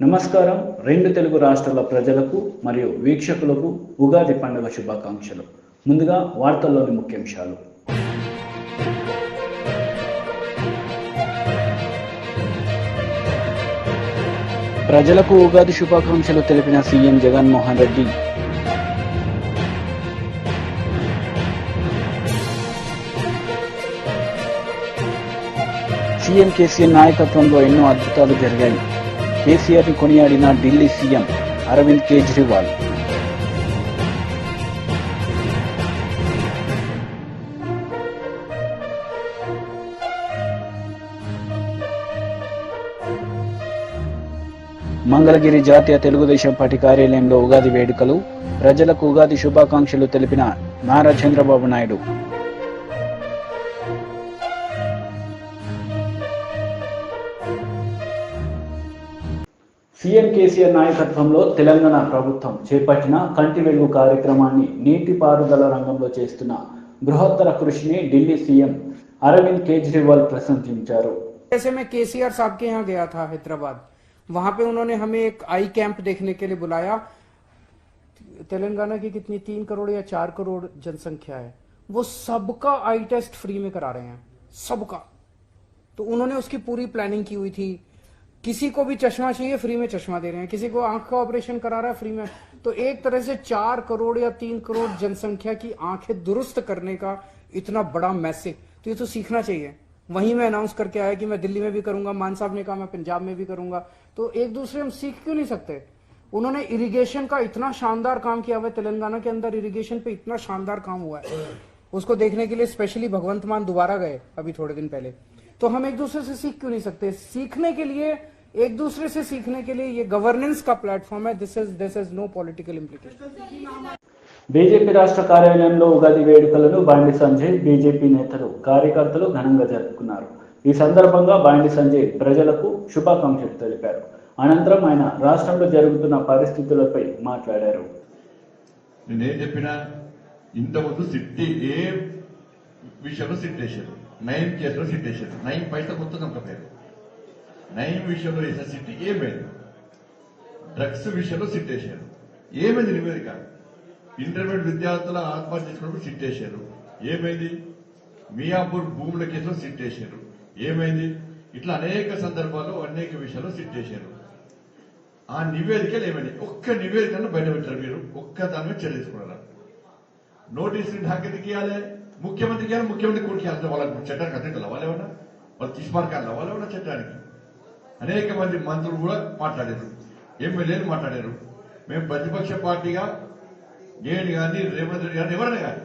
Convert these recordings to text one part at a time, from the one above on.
నమస్కారం. రెండు తెలుగు రాష్ట్రాల ప్రజలకు మరియు వీక్షకులకు ఉగాది పండుగ శుభాకాంక్షలు. ముందుగా వార్తల్లోని ముఖ్యాంశాలు. ప్రజలకు ఉగాది శుభాకాంక్షలు తెలిపిన సీఎం జగన్మోహన్ రెడ్డి. సీఎం కేసీఆర్ నాయకత్వంలో ఎన్నో అద్భుతాలు జరిగాయి. కేసీఆర్ని కొనియాడిన ఢిల్లీ సీఎం అరవింద్ కేజ్రీవాల్. మంగళగిరి జాతీయ తెలుగుదేశం పార్టీ కార్యాలయంలో ఉగాది వేడుకలు. ప్రజలకు ఉగాది శుభాకాంక్షలు తెలిపిన నారా చంద్రబాబు నాయుడు. సీఎం కేసీఆర్ నాయకత్వంలో తెలంగాణ ప్రభుత్వం చేపట్టిన కంటి వెలుగు కార్యక్రమాన్ని నీటిపారుదల రంగంలో చేస్తున్న బృహత్తర కృషిని ఢిల్లీ సీఎం अरविंद केजरीवाल प्रशंसिंचारू। जैसे मैं केसीआर साहब के यहाँ गया था हैदराबाद, वहां पे उन्होंने हमें एक आई कैंप देखने के लिए बुलाया। तेलंगाना की कितनी 3 करोड़ या 4 करोड़ जनसंख्या है, वो सबका आई टेस्ट फ्री में करा रहे हैं, सबका। तो उन्होंने उसकी पूरी प्लानिंग की हुई थी। किसी को भी चश्मा चाहिए फ्री में चश्मा दे रहे हैं, किसी को आंख का ऑपरेशन करा रहा है फ्री में। तो एक तरह से 4 करोड़ या 3 करोड़ जनसंख्या की आंखें दुरुस्त करने का इतना बड़ा मैसेज, तो ये तो सीखना चाहिए। वहीं मैं अनाउंस करके आया कि मैं दिल्ली में भी करूंगा, मान साहब ने कहा मैं पंजाब में भी करूंगा। तो एक दूसरे हम सीख क्यों नहीं सकते? उन्होंने इरिगेशन का इतना शानदार काम किया हुआ है, तेलंगाना के अंदर इरिगेशन पे इतना शानदार काम हुआ है, उसको देखने के लिए स्पेशली भगवंत मान दोबारा गए अभी थोड़े दिन पहले। तो हम एक दूसरे से सीख क्यों नहीं सकते? सीखने के लिए, एक दूसरे से सीखने के लिए ये गवर्नेंस का प्लेटफॉर्म है। This is no political implication. BJP రాష్ట్ర కార్యాలయంలో ఉగాది వేడుకలను బండి సంజయ్, బీజేపీ నేతలు, కార్యకర్తలు ఘనంగా జరుపుకున్నారు. ఈ సందర్భంగా బండి సంజయ్ ప్రజలకు శుభాకాంక్షలు తెలిపారు. అనంతరం ఆయన రాష్ట్రంలో జరుగుతున్న పరిస్థితులపై మాట్లాడారు. నేనేం చెప్పినా ఇంతకుముందు సిట్టి ఏ విషయంలో సిట్టేశారు, నయం కేసులో సిట్టేశారు, నయం పైసా కొత్త పేరు, నయం విషయంలో వేసిన సిట్టి ఏమైంది, డ్రగ్స్ విషయంలో సిట్టేశారు, ఏమైంది నివేదిక, ఇంటర్మీడియట్ విద్యార్థుల ఆత్మహత్య చేసుకున్నప్పుడు సిట్టేశారు, ఏమైంది, మియాపూర్ భూముల కేసులో సిట్టేశారు, ఏమైంది, ఇట్లా అనేక సందర్భాల్లో అనేక విషయాల్లో సిట్టేశారు. ఆ నివేదికలు ఏమైంది? ఒక్క నివేదికను బయట పెట్టారు. మీరు ఒక్క దాని మీద చర్య తీసుకున్నారా? నోటీసులు నాకెందుకు ఇవ్వాలి? ముఖ్యమంత్రికి ఇవ్వాలి, ముఖ్యమంత్రి కోర్టుకి ఇవ్వాలి. వాళ్ళకి చట్టానికి అతీతులు అవ్వాలేమన్నా, వాళ్ళు తీసుమార్గాలు అవ్వాలేమన్నా చట్టానికి. అనేక మంది మంత్రులు కూడా మాట్లాడారు, ఎమ్మెల్యేలు మాట్లాడారు. మేము ప్రతిపక్ష పార్టీగా నేను కానీ రేవంత్ రెడ్డి గారిని ఎవరైనా కానీ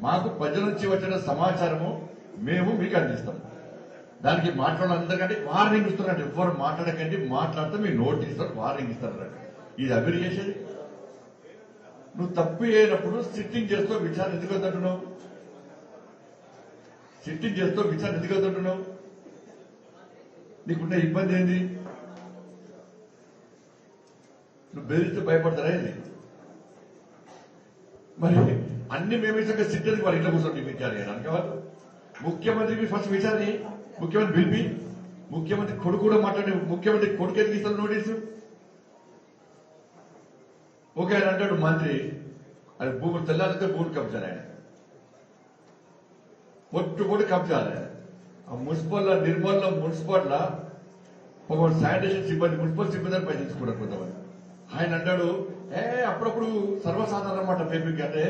మాకు ప్రజల నుంచి వచ్చిన సమాచారము మేము మీకు అందిస్తాం. దానికి మాట్లాడాలందరికంటే వార్నింగ్ ఇస్తున్నట్టు, ఎవరు మాట్లాడకండి, మాట్లాడితే మీ నోటీస్ వార్నింగ్ ఇస్తారు. ఇది అభివృద్ధి చేసేది. నువ్వు తప్పు అయినప్పుడు సిట్టింగ్ చేస్తూ విచారణ ఎందుకు వద్దంటున్నావు? సిట్టింగ్ చేస్తూ విచారణ ఎందుకు వద్దంటున్నావు? నీకున్న ఇబ్బంది ఏంది? నువ్వు బెదిరిస్తే భయపడతారా? ఇది మరి అన్ని మేమే సిట్టింగ్ వాళ్ళు ఇంట్లో కూర్చోండి విచారణ చేయడానికి. వాళ్ళు ముఖ్యమంత్రికి ఫస్ట్ విచారణ, ముఖ్యమంత్రి పిలిపి, ముఖ్యమంత్రి కొడుకు కూడా మాట్లాడి, ముఖ్యమంత్రి కొడుకు ఎందుకు ఇస్తారు నోటీసు? ఓకే ఆయన అంటాడు మంత్రి, అది భూములు తెల్లారితే భూములు కబ్జారు, ఆయన పొట్టు కబ్జారు. ఆయన ఆ మున్సిపల్ నిర్మల్లో మున్సిపల్ ఒక శానిటేషన్ సిబ్బంది, మున్సిపల్ సిబ్బంది పైసలు తీసుకున్నారు కొంతమంది. ఆయన అంటాడు, అప్పుడప్పుడు సర్వసాధారణ మాట పేపీకి అంటే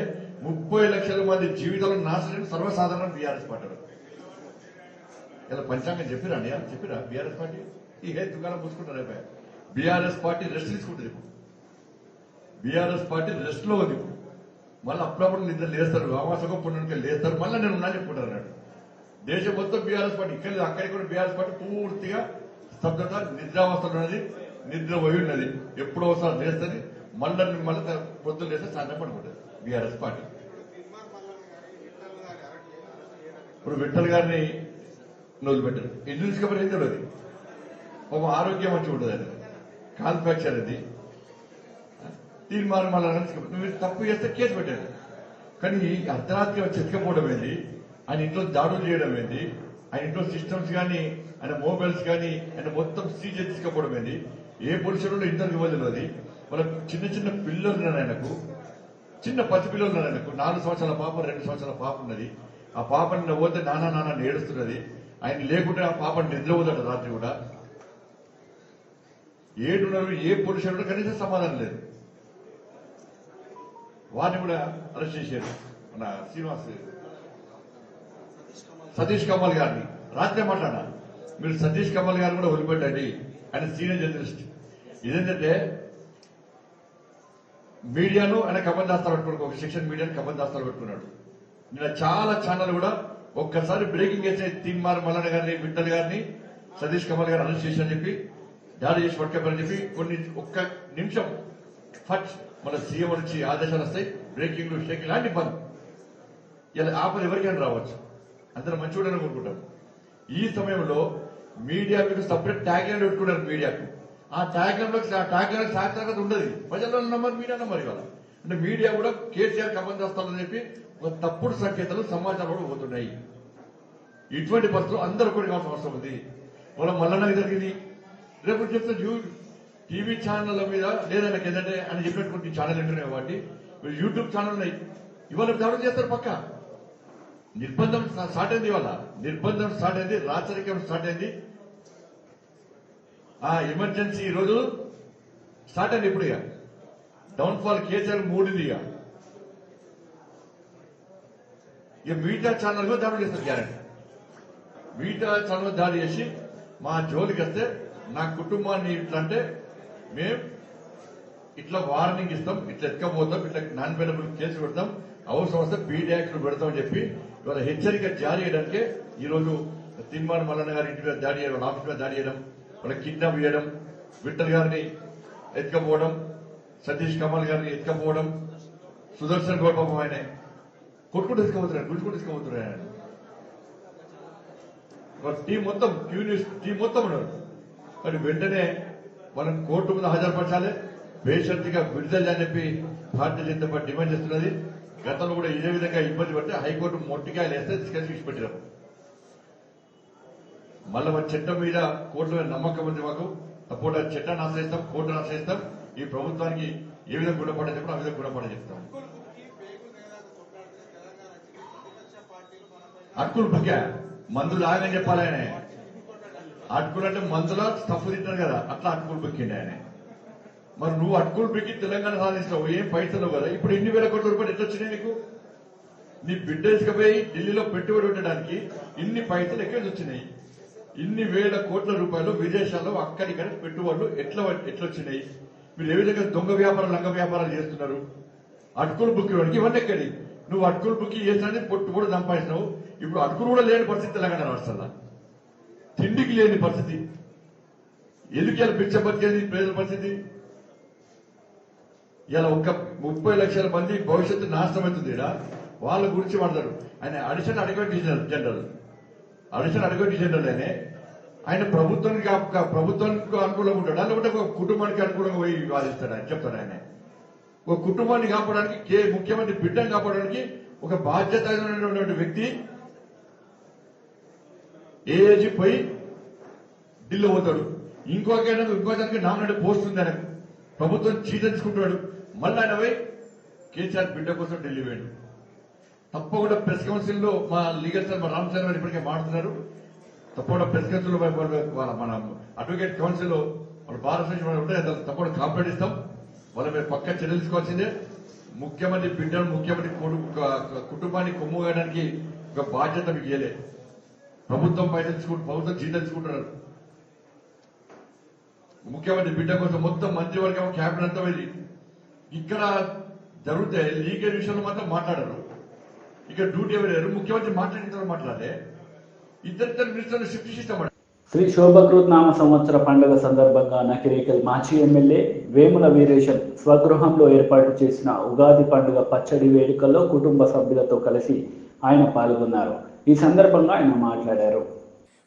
30 లక్షల మంది జీవితాలను నాశనం సర్వసాధారణ బీఆర్ఎస్ పార్టీ. ఇలా పంచాంగం చెప్పిరండి, చెప్పిరా బీఆర్ఎస్ పార్టీ? ఈ దుకాణం పూసుకుంటారు. అయిపోయా బీఆర్ఎస్ పార్టీ రెస్ట్ తీసుకుంటుంది. ఇప్పుడు బీఆర్ఎస్ పార్టీ రెస్ట్ లో ఉంది. ఇప్పుడు మళ్ళీ అప్పుడప్పుడు నిద్ర లేస్తారు, అమాసంగా పుణ్యానికి లేస్తారు, మళ్ళీ నేను ఉన్నా చెప్పుకుంటారు అన్నాడు. దేశం మొత్తం బీఆర్ఎస్ పార్టీ, ఇక్కడ అక్కడికి కూడా బీఆర్ఎస్ పార్టీ పూర్తిగా స్తబ్దత, నిద్రావస్థలు ఉన్నది, నిద్ర పోయి ఉన్నది. ఎప్పుడో ఒకసారి లేస్తుంది, మళ్ళీ పొద్దున్న లేస్తే సాయంత్రం పడుకుంటుంది బీఆర్ఎస్ పార్టీ. ఇప్పుడు విఠల్ గారిని వదిలిపెట్టారు, ఎందుకు తీసుకపోయి ఏం తెలియదు. ఒక ఆరోగ్యం మంచిగా ఉంటుంది, అది కాల్ ఫ్రాక్చర్, అది తీర్మానం మళ్ళీ నువ్వు తప్పు చేస్తే కేసు పెట్టారు. కానీ అర్ధరాత్రి వచ్చి ఎత్తుకపోవడం ఏంది, ఆయన ఇంట్లో దాడులు చేయడం ఏంది, ఆయన ఇంట్లో సిస్టమ్స్ కానీ ఆయన మొబైల్స్ కానీ ఆయన మొత్తం సీజ్ తీసుకపోవడం ఏ పొజిషన్లో ఇంతకు ఇవ్వలేదు అది. వాళ్ళ చిన్న చిన్న పిల్లలు ఉన్నారు ఆయనకు, చిన్న పసి పిల్లలు ఉన్నారు ఆయనకు. 4 సంవత్సరాల పాప, 2 సంవత్సరాల పాప ఉన్నది. ఆ పాపని పోతే నాన్న ఏడుస్తున్నది. ఆయన లేకుంటే ఆ పాపని నిద్రపోతాడు రాత్రి కూడా. ఏడున్నారు, ఏ పొజిషన్లో కనీసం సమాధానం లేదు. వారిని కూడా అరెస్ట్ చేశారు. మన సతీష్ కమల్ గారిని రాత్రే మాట్లాడా. మీరు సతీష్ కమల్ గారిని కూడా వదిలిపెట్టండి, ఆయన సీనియర్ జర్నలిస్ట్. ఇదేంటంటే మీడియాను ఆయన కబందాస్తాలు పెట్టుకున్నాడు, ఒక సెక్షన్ మీడియాను కబందాస్తాలు పెట్టుకున్నాడు. నిన్న చాలా ఛానల్ కూడా ఒక్కసారి బ్రేకింగ్ చేసే తీన్మార్ మల్లన్న గారిని, విఠల్ గారిని సతీష్ కమల్ గారిని అరెస్ట్ చేశారని చెప్పి, దాడి చేసి పట్టుకోమని చెప్పి ఒక్క నిమిషం ఫట్ మన సీఎం నుంచి ఆదేశాలు వస్తాయి, బ్రేకింగ్ షేకింగ్ లాంటి బంద్. ఇలా ఆపద ఎవరికైనా రావచ్చు, అందరూ మంచిగా కోరుకుంటాం. ఈ సమయంలో మీడియా మీకు సపరేట్ ట్యాగ్ లైన్ పెట్టుకున్నారు. మీడియాకు ఆ ట్యాగ్ లైన్ సార్థకత ఉండదు, ప్రజల నంబర్ మీడియా నంబర్ ఇవ్వాలి. అంటే మీడియా కూడా కేసీఆర్ కబంధ చేస్తామని చెప్పి ఒక తప్పుడు సంకేతాలు సమాచారం కూడా పోతున్నాయి. ఇటువంటి పరిస్థితులు అందరూ కూడా కావాల్సిన అవసరం ఉంది. వాళ్ళ మల్లన్నకి జరిగింది, రేపు చెప్తే టీవీ ఛానళ్ల మీద లేదా నాకు ఏంటంటే అని చెప్పినటువంటి ఛానల్ ఉంటున్నాయి కాబట్టి యూట్యూబ్ ఛానల్ ఉన్నాయి. ఇవాళ దాడులు చేస్తారు పక్క. నిర్బంధం స్టార్ట్ అయింది, ఇవాళ నిర్బంధం స్టార్ట్ అయింది, రాచరికం స్టార్ట్ అయింది. ఆ ఎమర్జెన్సీ ఈ రోజు స్టార్ట్ అయింది. ఇప్పుడు ఇక డౌన్ఫాల్ కేసీఆర్ మూడింది. ఇక మిగతా ఛానల్ కూడా దాడులు చేస్తారు. గ్యారెంటీ మిగతా ఛానల్ దాడి చేసి మా జోలికి వస్తే నా కుటుంబాన్ని ఇట్లా అంటే మేము ఇట్లా వార్నింగ్ ఇస్తాం, ఇట్లా ఎత్తుకపోతాం, ఇట్లా నాన్ అవైలబుల్ కేసు పెడతాం, అవసరం వస్తే పీడీ యాక్ట్ పెడతామని చెప్పి ఇవాళ హెచ్చరిక జారీ చేయడానికే ఈరోజు తిన్మార్ మల్లన్న గారి ఇంటి మీద దాడి చేయడం, ఆఫీస్ మీద దాడి చేయడం, వాళ్ళ కిడ్నాప్ చేయడం, విఠల్ గారిని ఎత్తుకపోవడం, సతీష్ కమల్ గారిని ఎత్తుకపోవడం, సుదర్శన్ గౌడ్ పాపం ఆయన కొట్టుకుంటూ తీసుకుపోతున్నాడు, గుంజుకుంటూ తీసుకుపోతున్నాడు. ఆయన టీం మొత్తం క్యూ న్యూస్ టీం మొత్తం ఉన్నారు. కానీ వెంటనే మనం కోర్టు ముందు హాజరుపరచాలి, బేషరతుగా విడుదల అని చెప్పి భారతీయ జనతా పార్టీ డిమాండ్ చేస్తున్నది. గతంలో కూడా ఇదే విధంగా ఇబ్బంది పడితే హైకోర్టు మొట్టికాయలు వేస్తే తీసుకెళ్లి విడిచిపెట్టాం. మళ్ళీ మన చట్టం మీద కోర్టు మీద నమ్మకం ఉంది మాకు. తప్పకుండా చట్టాన్ని ఆశ్రయిస్తాం, కోర్టును ఆశ్రయిస్తాం. ఈ ప్రభుత్వానికి ఏ విధంగా గుణపడ చెప్పడం ఆ విధంగా గుణపడ చెప్తాం. అటుకులు బుక్కా మందులు ఆగని చెప్పాలి ఆయన. అటుకులు అంటే మందులో స్టఫ్ తింటారు కదా, అట్లా అటుకులు బుక్కిండి ఆయన. మరి నువ్వు అటుకులు బుక్కి తెలంగాణ సాధిస్తావు, ఏం పైసలు కదా. ఇప్పుడు ఎన్ని వేల కోట్ల రూపాయలు ఎట్లా వచ్చినాయి నీకు? నీ బిడ్డ తీసుకుపోయి ఢిల్లీలో పెట్టుబడి పెట్టడానికి ఇన్ని పైసలు ఎక్కడ వచ్చినాయి? ఇన్ని వేల కోట్ల రూపాయలు విదేశాల్లో అక్కడిక్కడ పెట్టుబడులు ఎట్లా వచ్చినాయి? మీరు ఏ విధంగా దొంగ వ్యాపారాలు, లంగ వ్యాపారాలు చేస్తున్నారు? అటుకులు బుక్కి ఇవన్నీ ఎక్కడి? నువ్వు అటుకులు బుక్కి చేసినది పొట్టు కూడా సంపాదించినావు. ఇప్పుడు అటుకులు కూడా లేని పరిస్థితి తెలంగాణ రాష్ట్రంలో, తిండికి లేని పరిస్థితి. ఎందుకు ఇలా పిచ్చ బతికేది ప్రజల పరిస్థితి? ఇలా ఒక్క 30 లక్షల మంది భవిష్యత్తు నాశనం అవుతుంది. వాళ్ళ గురించి మాట్లాడు. ఆయన అడిషనల్ అడ్వకేట్ జనరల్ ఆయన ప్రభుత్వానికి అనుకూలంగా ఉంటాడు, లేకుంటే ఒక కుటుంబానికి అనుకూలంగా పోయి వాదిస్తాడు. ఆయన చెప్తాడు. ఆయన ఒక కుటుంబాన్ని కాపాడడానికి, ముఖ్యమంత్రి బిడ్డను కాపాడడానికి ఒక బాధ్యత వ్యక్తి ఏజీ పోయి ఢిల్లీ పోతాడు. ఇంకోదానికి నామినేట్ పోస్ట్ ఉంది ఆయనకు, ప్రభుత్వం చీటించుకుంటాడు. మళ్ళీ ఆయన పోయి కేసీఆర్ బిడ్డ కోసం ఢిల్లీ పోయాడు. తప్పకుండా ప్రెస్ కౌన్సిల్ లో మా లీగల్ సార్ మా రామచంద్ర గారు ఇప్పటికే మాట్లాడుతున్నారు. తప్పకుండా ప్రెస్ కౌన్సిల్ లో మన అడ్వకేట్ కౌన్సిల్ లో మన భారత ఉంటే తప్పకుండా కాంప్లైంట్ ఇస్తాం. వాళ్ళ మీద పక్క చర్యలు తీసుకోవాల్సిందే. ముఖ్యమంత్రి బిడ్డను, ముఖ్యమంత్రి కుటుంబాన్ని కొమ్ము వేయడానికి ఒక బాధ్యత మీకు ఇయ్యలే. ప్రభుత్వం ప్రభుత్వం జీతం తీసుకుంటున్నారు. ముఖ్యమంత్రి బిడ్డ కోసం మొత్తం మంత్రివర్గం క్యాబినెట్ అంతా వెళ్ళి ఇక్కడ జరిగితే లీగల్ విషయంలో మాత్రం మాట్లాడారు. ఇక్కడ డ్యూటీ ఎవరు? ముఖ్యమంత్రి మాట్లాడిన మాట్లాడే ఇద్దరు మినిస్టర్లు షిఫ్ట్ సిస్టమ్. శ్రీ శోభకృత్ నామ సంవత్సర పండుగ సందర్భంగా నకిరేకల్ మాజీ ఎమ్మెల్యే వేముల వీరేశం స్వగృహంలో ఏర్పాటు చేసిన ఉగాది పండుగ పచ్చడి వేడుకల్లో కుటుంబ సభ్యులతో కలిసి ఆయన పాల్గొన్నారు. ఈ సందర్భంగా ఆయన మాట్లాడారు.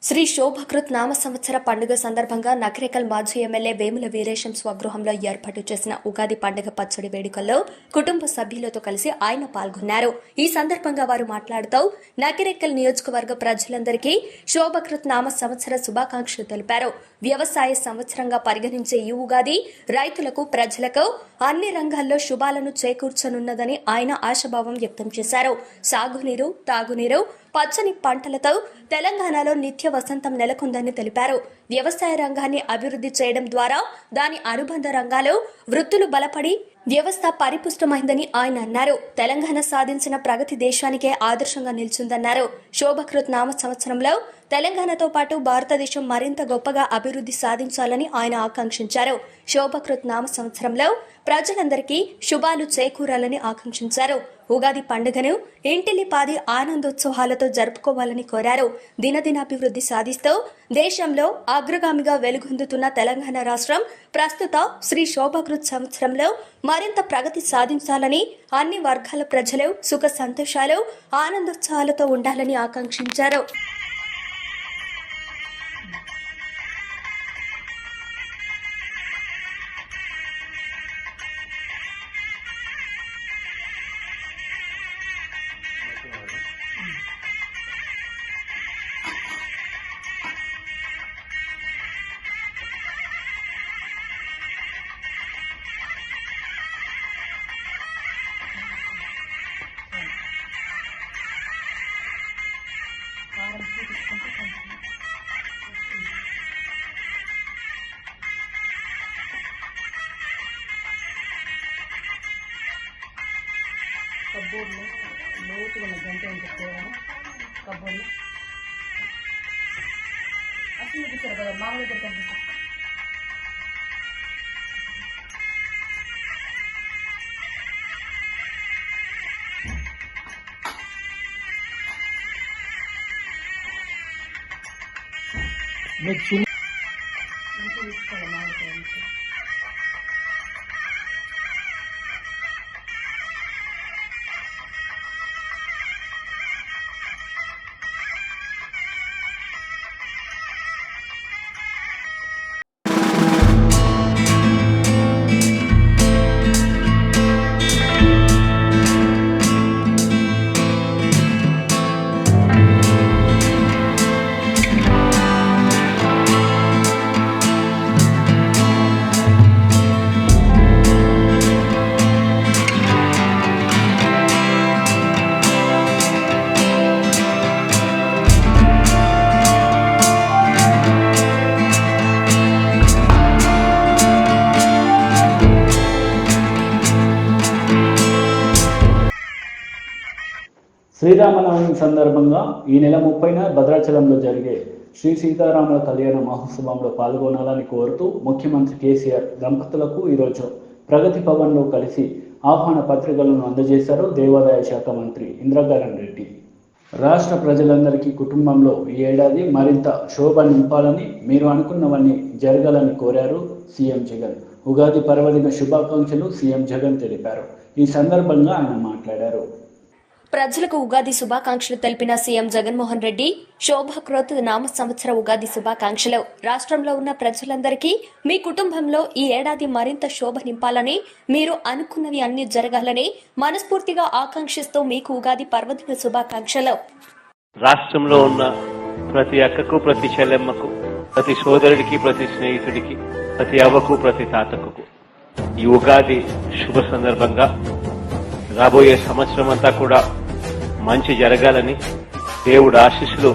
శ్రీ శోభకృత్ నామ సంవత్సర పండుగ సందర్భంగా నకరేకల్ మాజీ ఎమ్మెల్యే వేముల వీరేశం స్వగృహంలో ఏర్పాటు చేసిన ఉగాది పండుగ పచ్చడి వేడుకల్లో కుటుంబ సభ్యులతో కలిసి ఆయన పాల్గొన్నారు. ఈ సందర్భంగా వారు మాట్లాడుతూ నకరేకల్ నియోజకవర్గ ప్రజలందరికీ శోభకృత్ నామ సంవత్సర శుభాకాంక్షలు తెలిపారు. వ్యవసాయ సంవత్సరంగా పరిగణించే ఈ ఉగాది రైతులకు, ప్రజలకు అన్ని రంగాల్లో శుభాలను చేకూర్చనున్నదని ఆయన ఆశాభావం వ్యక్తం చేశారు. సాగునీరు, తాగునీరు, పచ్చని పంటలతో తెలంగాణలో నిత్య వసంతం నెలకొందని తెలిపారు. వ్యవసాయ రంగాన్ని అభివృద్ధి చేయడం ద్వారా దాని అనుబంధ రంగాలు, వృత్తులు బలపడి వ్యవస్థ పరిపుష్టమైందని ఆయన అన్నారు. తెలంగాణ సాధించిన ప్రగతి దేశానికే ఆదర్శంగా నిలిచిందన్నారు. శోభకృత్ నామ సంవత్సరంలో తెలంగాణతో పాటు భారతదేశం మరింత గొప్పగా అభివృద్ధి సాధించాలని ఆయన ఆకాంక్షించారు. శోభకృత్ నామ సంవత్సరంలో ప్రజలందరికీ శుభాలు చేకూరాలని ఆకాంక్షించారు. ఉగాది పండుగను ఇంటిల్లిపాది ఆనందోత్సవాలతో జరుపుకోవాలని కోరారు. దినదినాభివృద్ధి సాధిస్తూ దేశంలో అగ్రగామిగా వెలుగొందుతున్న తెలంగాణ రాష్ట్రం ప్రస్తుత శ్రీ శోభకృత్ సంవత్సరంలో మరింత ప్రగతి సాధించాలని, అన్ని వర్గాల ప్రజలు సుఖ సంతోషాలు, ఆనందోత్సవాలతో ఉండాలని ఆకాంక్షించారు. కబ్బోర్డ్లో లోతుగా ఉన్న గంట ఉంటుంది కబ్బోర్డ్లో అసలు చూసారు కదా మామూలు దగ్గర మంచిగా తీసుకోవాలి మామూలు శ్రీరామనవమి సందర్భంగా ఈ నెల 30న భద్రాచలంలో జరిగే శ్రీ సీతారాముల కళ్యాణ మహోత్సవంలో పాల్గొనాలని కోరుతూ ముఖ్యమంత్రి కేసీఆర్ దంపతులకు ఈరోజు ప్రగతి భవన్లో కలిసి ఆహ్వాన పత్రికలను అందజేశారు దేవాదాయ శాఖ మంత్రి ఇంద్రకరణ్ రెడ్డి. రాష్ట్ర ప్రజలందరికీ కుటుంబంలో ఈ ఏడాది మరింత శోభ నింపాలని, మీరు అనుకున్నవన్నీ జరగాలని కోరారు సీఎం జగన్. ఉగాది పర్వదిన శుభాకాంక్షలు సీఎం జగన్ తెలిపారు. ఈ సందర్భంగా ఆయన మాట్లాడారు. ప్రజలకు ఉగాది శుభాకాంక్షలు తెలిపిన సీఎం జగన్మోహన్ రెడ్డి శోభకృత్ నామ సంవత్సర ఉగాది శుభాకాంక్షలు. రాష్ట్రంలో ఉన్న ప్రజలందరికీ మీ కుటుంబంలో ఈ ఏడాది మరింత శోభ నింపాలని, మీరు అనుకున్నవి అన్ని జరగాలని మనస్ఫూర్తిగా ఆకాంక్షిస్తూ మీకు ఉగాది పర్వదిన శుభాకాంక్షలు. రాష్ట్రంలో ఉన్న ప్రతి అక్కకు, ప్రతి చెల్లెమ్మకు, ప్రతి సోదరుడికి, ప్రతి స్నేహితుడికి, ప్రతి అవ్వకు, ప్రతి తాతకు ఈ ఉగాది శుభ సందర్భంగా రాబోయే సంవత్సరం అంతా కూడా మంచి జరగాలని, దేవుడు ఆశీస్సులు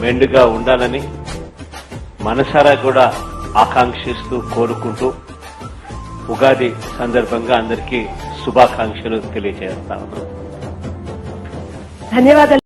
మెండుగా ఉండాలని మనసారా కూడా ఆకాంక్షిస్తూ కోరుకుంటూ ఉగాది సందర్భంగా అందరికీ శుభాకాంక్షలు తెలియజేస్తా ఉన్నాను. ధన్యవాదాలు.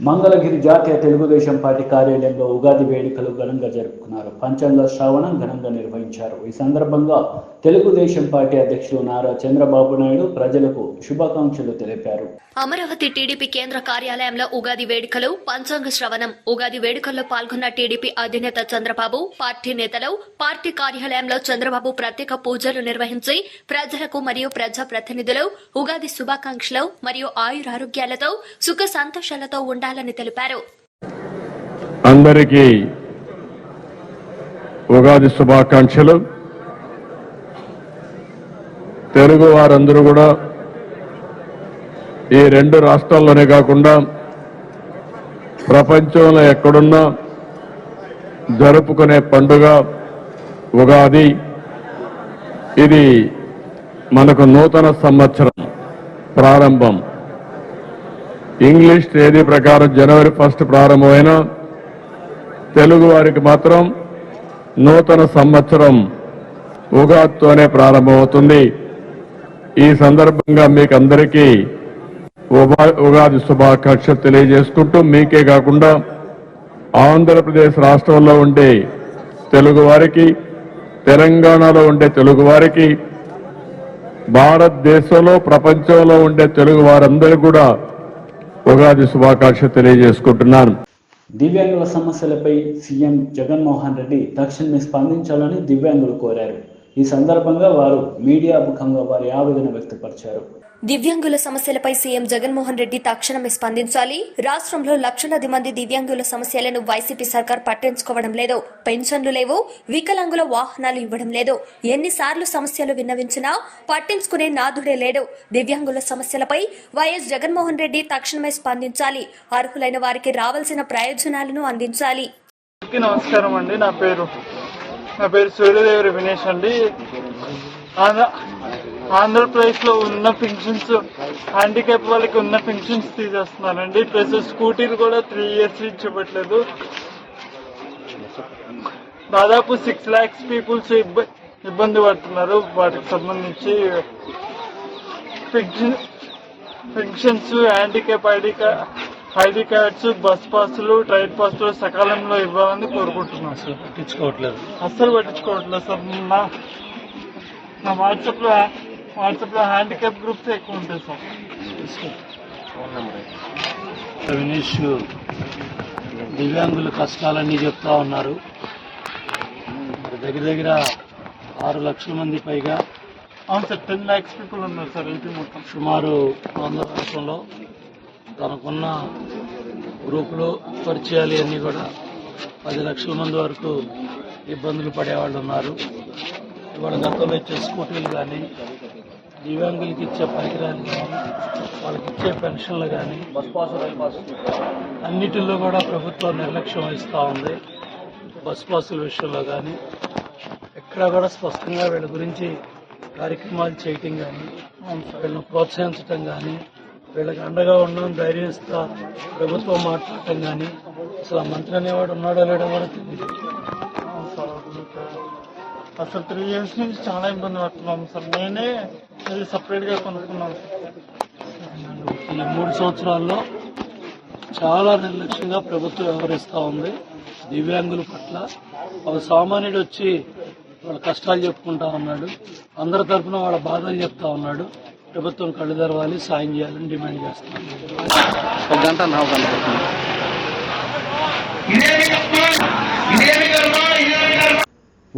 మంగళగిరి జాతీయ తెలుగుదేశం పార్టీ కార్యాలయంలో ఉగాది వేడుకలు ఘనంగా జరుపుకున్నారు. పంచాంగ శ్రావణం ఘనంగా నిర్వహించారు. ఈ సందర్భంగా తెలుగుదేశం పార్టీ అధ్యక్షులు నారా చంద్రబాబు నాయుడు ప్రజలకు శుభాకాంక్షలు తెలిపారు. అమరావతి టీడీపీ కేంద్ర కార్యాలయంలో ఉగాది వేడుకలు, పంచాంగ శ్రవణం. ఉగాది వేడుకల్లో పాల్గొన్న టీడీపీ అధినేత చంద్రబాబు, పార్టీ నేతలు పార్టీ కార్యాలయంలో చంద్రబాబు ప్రత్యేక పూజలు నిర్వహించి ప్రజలకు మరియు ప్రజా ప్రతినిధులు ఉగాది శుభాకాంక్షలు మరియు ఆయురారోగ్యాలతో సుఖ సంతోషాలతో ఉండాలని తెలిపారు. అందరికీ ఉగాది శుభాకాంక్షలు. తెలుగు వారందరూ కూడా ఈ రెండు రాష్ట్రాల్లోనే కాకుండా ప్రపంచంలో ఎక్కడున్నా జరుపుకునే పండుగ ఉగాది. ఇది మనకు నూతన సంవత్సరం ప్రారంభం. ఇంగ్లీష్ తేదీ ప్రకారం జనవరి 1 ప్రారంభమైన తెలుగు వారికి మాత్రం నూతన సంవత్సరం ఉగాదితోనే ప్రారంభమవుతుంది. ఈ సందర్భంగా మీకు అందరికీ ఉగాది శుభాకాంక్షలు తెలియజేసుకుంటూ, మీకే కాకుండా ఆంధ్రప్రదేశ్ రాష్ట్రంలో ఉండే తెలుగు వారికి, తెలంగాణలో ఉండే తెలుగు వారికి, భారతదేశంలో ప్రపంచంలో ఉండే తెలుగు వారందరూ కూడా ఉగాది శుభాకాంక్షలు తెలియజేసుకుంటున్నాను. దివ్యాంగుల సమస్యలపై సీఎం జగన్మోహన్ రెడ్డి తక్షణమే స్పందించాలని దివ్యాంగులు కోరారు. ఈ సందర్భంగా వారు మీడియా ముఖంగా వారి ఆవేదన వ్యక్తపరిచారు. దివ్యాంగుల సమస్యలపై సీఎం జగన్మోహన్ రెడ్డి తక్షణమే స్పందించాలి. రాష్ట్రంలో లక్షలాది మంది దివ్యాంగుల సమస్యలను వైసీపీ సర్కార్ పట్టించుకోవడం లేదు. పెన్షన్లు లేవు, వికలాంగుల వాహనాలు ఇవ్వడం లేదు. ఎన్నిసార్లు సమస్యలు విన్నవించినా పట్టించుకునే నాథుడే లేడు. దివ్యాంగుల సమస్యలపై వైఎస్ జగన్మోహన్ రెడ్డి తక్షణమే స్పందించాలి. అర్హులైన వారికి రావాల్సిన ప్రయోజనాలను అందించాలి. నమస్కారం అండి. నా పేరు సూర్యదేవరి వినేష్ అండి. ఆంధ్రప్రదేశ్ లో ఉన్న పెన్షన్స్, హ్యాండిక్యాప్ వాళ్ళకి ఉన్న పెన్షన్స్ తీసేస్తున్నారండి. ప్లస్ స్కూటీలు కూడా 3 years నుంచి ఇవ్వట్లేదు. దాదాపు 6 lakhs పీపుల్స్ ఇబ్బంది పడుతున్నారు. వాటికి సంబంధించి pensions, handicap ID cards, bus పాసులు, ట్రైన్ పాసులు సకాలంలో ఇవ్వాలని కోరుకుంటున్నాను. అస్సలు పట్టించుకోవట్లేదు సార్. నా వాట్సాప్ లో హ్యాండిక్యాప్ గ్రూప్స్ ఎక్కువ ఉంటాయి సార్. వినేష్ దివ్యాంగుల కష్టాలన్నీ చెప్తా ఉన్నారు. దగ్గర 6 లక్షల మంది పైగా, అవును సార్, 10 lakhs పీపుల్ ఉన్నారు సార్. ఇది మొత్తం సుమారు ఆంధ్ర రాష్ట్రంలో తనకున్న గ్రూపులు, పరిచయాలు అన్నీ కూడా 10 లక్షల మంది వరకు ఇబ్బందులు పడేవాళ్ళు ఉన్నారు. ఇవాళ గతంలో ఇచ్చే స్కూటీలు కానీ, దివ్యాంగులకి ఇచ్చే పరికరాలు కానీ, వాళ్ళకి ఇచ్చే పెన్షన్లు కానీ, అన్నిటిలో కూడా ప్రభుత్వం నిర్లక్ష్యం వహిస్తూ ఉంది. బస్ పాసుల విషయంలో కానీ ఎక్కడా కూడా స్పష్టంగా వీళ్ళ గురించి కార్యక్రమాలు చేయటం కానీ, వీళ్ళని ప్రోత్సహించటం కానీ, వీళ్ళకి అండగా ఉండడం ధైర్యం ఇస్తా ప్రభుత్వం మాట్లాడటం కానీ, అసలు ఆ మంత్రి అనేవాడు ఉన్నాడో లేడో కూడా తెలియదు. అసలు 3 years నుంచి చాలా ఇబ్బంది పడుతున్నాము సార్. నేనే ఇది సపరేట్ గా కొనుక్కున్నాను. ఈ 3 సంవత్సరాల్లో చాలా నిర్లక్ష్యంగా ప్రభుత్వం వ్యవహరిస్తూ ఉంది దివ్యాంగుల పట్ల. ఒక సామాన్యుడు వచ్చి వాళ్ళ కష్టాలు చెప్పుకుంటా ఉన్నాడు. అందరి తరఫున వాళ్ళ బాధలు చెప్తా ఉన్నాడు. ప్రభుత్వం కళ్ళు తెరవాలి, సాయం చేయాలని డిమాండ్ చేస్తున్నాను.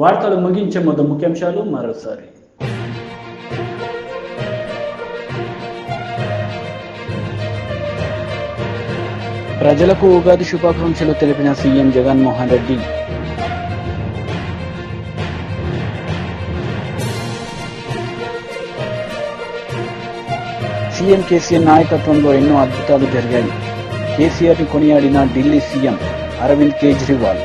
వార్తలు ముగించే ముందు ముఖ్యాంశాలు మరోసారి. ప్రజలకు ఉగాది శుభాకాంక్షలు తెలిపిన సీఎం జగన్మోహన్ రెడ్డి. సీఎం కేసీఆర్ నాయకత్వంలో ఎన్నో అద్భుతాలు జరిగాయి. కేసీఆర్ ని కొనియాడిన ఢిల్లీ సీఎం అరవింద్ కేజ్రీవాల్.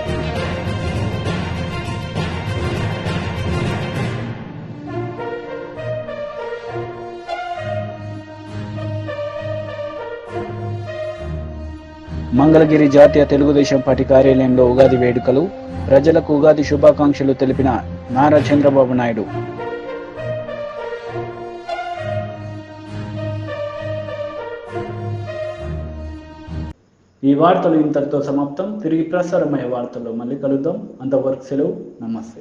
మంగళగిరి జాతీయ తెలుగుదేశం పార్టీ కార్యాలయంలో ఉగాది వేడుకలు. ప్రజలకు ఉగాది శుభాకాంక్షలు తెలిపిన నారా చంద్రబాబు నాయుడు. ఈ వార్తలు ఇంతటితో సమాప్తం. తిరిగి ప్రసారమయ్యే వార్తల్లో మళ్ళీ కలుద్దాం. అంతవరకు సెలవు. నమస్తే.